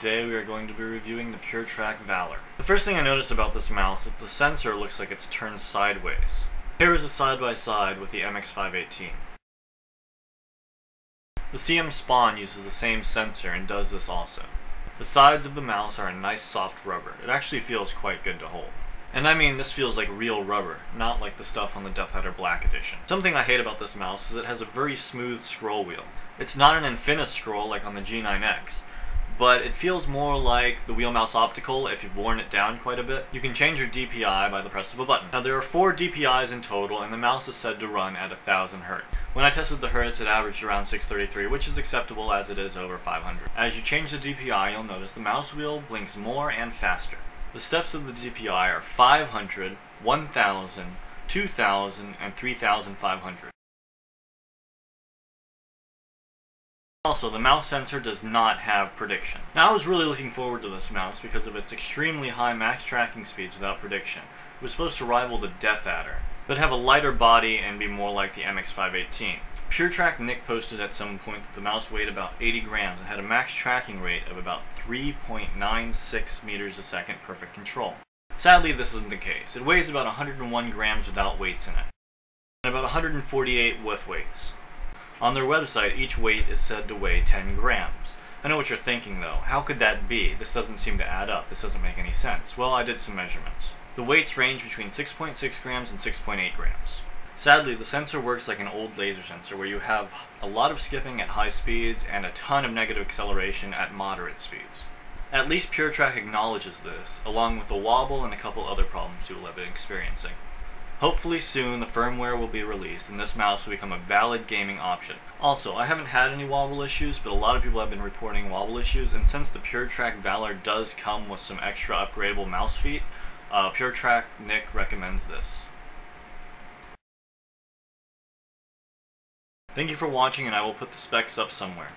Today we are going to be reviewing the Puretrak Valor. The first thing I noticed about this mouse is that the sensor looks like it's turned sideways. Here is a side-by-side with the MX518. The CM Spawn uses the same sensor and does this also. The sides of the mouse are a nice soft rubber. It actually feels quite good to hold. And I mean, this feels like real rubber, not like the stuff on the Death Adder Black Edition. Something I hate about this mouse is it has a very smooth scroll wheel. It's not an Infinis scroll like on the G9X, but it feels more like the Wheel Mouse Optical if you've worn it down quite a bit. You can change your DPI by the press of a button. Now there are 4 DPIs in total, and the mouse is said to run at 1000 Hz. When I tested the hertz, it averaged around 633, which is acceptable as it is over 500. As you change the DPI, you'll notice the mouse wheel blinks more and faster. The steps of the DPI are 500, 1000, 2000, and 3500. Also, the mouse sensor does not have prediction. Now I was really looking forward to this mouse because of its extremely high max tracking speeds without prediction. It was supposed to rival the Death Adder, but have a lighter body and be more like the MX518. Puretrak Nick posted at some point that the mouse weighed about 80 grams and had a max tracking rate of about 3.96 meters a second perfect control. Sadly, this isn't the case. It weighs about 101 grams without weights in it, and about 148 with weights. On their website, each weight is said to weigh 10 grams. I know what you're thinking though. How could that be? This doesn't seem to add up. This doesn't make any sense. Well, I did some measurements. The weights range between 6.6 grams and 6.8 grams. Sadly, the sensor works like an old laser sensor where you have a lot of skipping at high speeds and a ton of negative acceleration at moderate speeds. At least Puretrak acknowledges this, along with the wobble and a couple other problems you will have been experiencing. Hopefully soon the firmware will be released and this mouse will become a valid gaming option. Also, I haven't had any wobble issues, but a lot of people have been reporting wobble issues, and since the Puretrak Valor does come with some extra upgradable mouse feet, Puretrak Nick recommends this. Thank you for watching, and I will put the specs up somewhere.